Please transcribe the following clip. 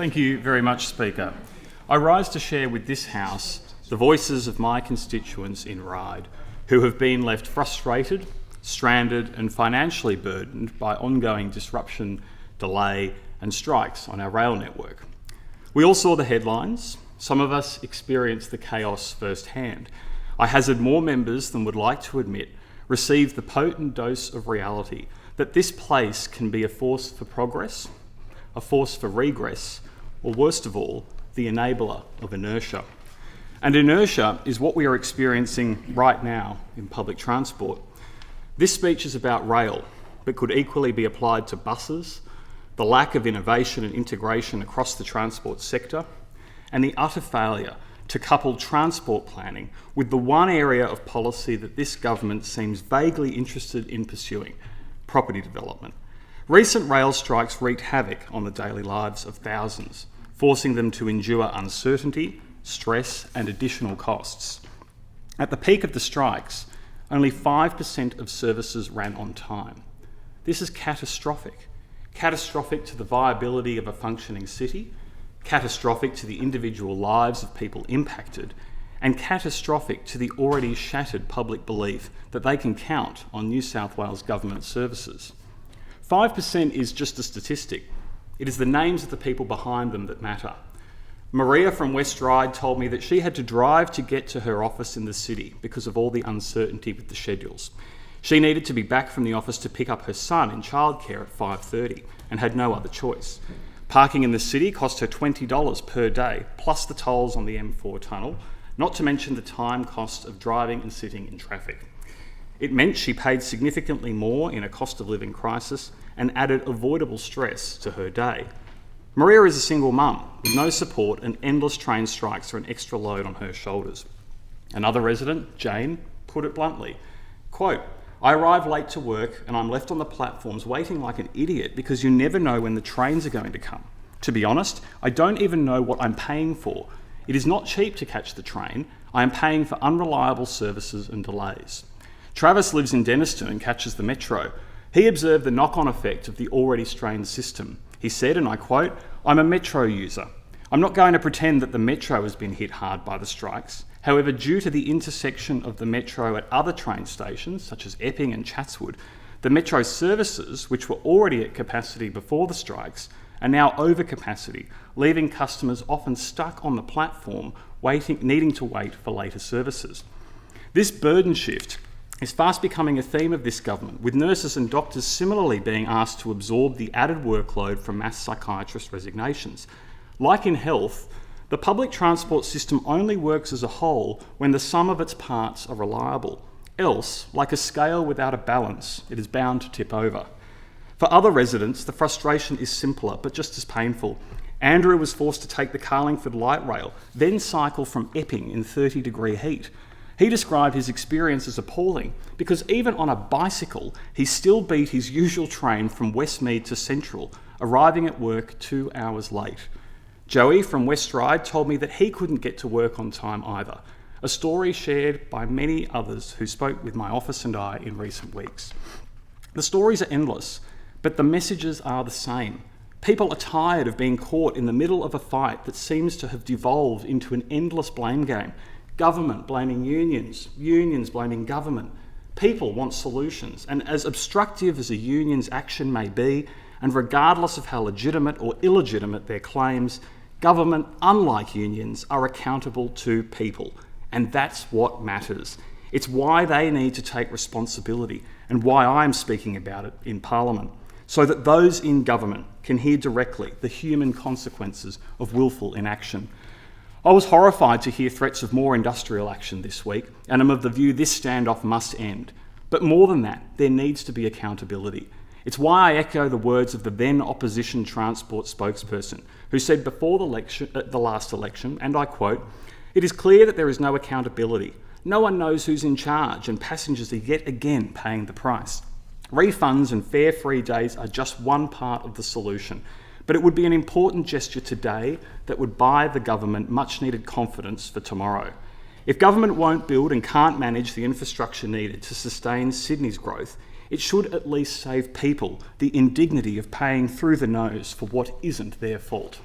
Thank you very much, Speaker. I rise to share with this House the voices of my constituents in Ryde, who have been left frustrated, stranded and financially burdened by ongoing disruption, delay and strikes on our rail network. We all saw the headlines. Some of us experienced the chaos firsthand. I hazard more members than would like to admit received the potent dose of reality that this place can be a force for progress, a force for regress, or worst of all, the enabler of inertia. And inertia is what we are experiencing right now in public transport. This speech is about rail, but could equally be applied to buses, the lack of innovation and integration across the transport sector, and the utter failure to couple transport planning with the one area of policy that this government seems vaguely interested in pursuing: property development. Recent rail strikes wreaked havoc on the daily lives of thousands, forcing them to endure uncertainty, stress and additional costs. At the peak of the strikes, only 5% of services ran on time. This is catastrophic. Catastrophic to the viability of a functioning city, catastrophic to the individual lives of people impacted, and catastrophic to the already shattered public belief that they can count on New South Wales government services. 5% is just a statistic. It is the names of the people behind them that matter. Maria from West Ryde told me that she had to drive to get to her office in the city because of all the uncertainty with the schedules. She needed to be back from the office to pick up her son in childcare at 5:30 and had no other choice. Parking in the city cost her $20 per day, plus the tolls on the M4 tunnel, not to mention the time cost of driving and sitting in traffic. It meant she paid significantly more in a cost of living crisis and added avoidable stress to her day. Maria is a single mum with no support, and endless train strikes are an extra load on her shoulders. Another resident, Jane, put it bluntly, quote, "I arrive late to work and I'm left on the platforms waiting like an idiot because you never know when the trains are going to come. To be honest, I don't even know what I'm paying for. It is not cheap to catch the train. I am paying for unreliable services and delays." Travis lives in Denniston and catches the metro. He observed the knock-on effect of the already strained system. He said, and I quote, "I'm a metro user. I'm not going to pretend that the metro has been hit hard by the strikes. However, due to the intersection of the metro at other train stations, such as Epping and Chatswood, the metro services, which were already at capacity before the strikes, are now over capacity, leaving customers often stuck on the platform, needing to wait for later services." This burden shift is fast becoming a theme of this government, with nurses and doctors similarly being asked to absorb the added workload from mass psychiatrist resignations. Like in health, the public transport system only works as a whole when the sum of its parts are reliable. Else, like a scale without a balance, it is bound to tip over. For other residents, the frustration is simpler, but just as painful. Andrew was forced to take the Carlingford light rail, then cycle from Epping in 30-degree heat. He described his experience as appalling because even on a bicycle, he still beat his usual train from Westmead to Central, arriving at work 2 hours late. Joey from West Ryde told me that he couldn't get to work on time either, a story shared by many others who spoke with my office and I in recent weeks. The stories are endless, but the messages are the same. People are tired of being caught in the middle of a fight that seems to have devolved into an endless blame game. Government blaming unions, unions blaming government. People want solutions, and as obstructive as a union's action may be, and regardless of how legitimate or illegitimate their claims, government, unlike unions, are accountable to people, and that's what matters. It's why they need to take responsibility, and why I'm speaking about it in Parliament, so that those in government can hear directly the human consequences of willful inaction. I was horrified to hear threats of more industrial action this week, and am of the view this standoff must end. But more than that, there needs to be accountability. It's why I echo the words of the then opposition transport spokesperson, who said before the last election, and I quote, "It is clear that there is no accountability. No one knows who's in charge, and passengers are yet again paying the price. Refunds and fare-free days are just one part of the solution. But it would be an important gesture today that would buy the government much-needed confidence for tomorrow. If government won't build and can't manage the infrastructure needed to sustain Sydney's growth, it should at least save people the indignity of paying through the nose for what isn't their fault."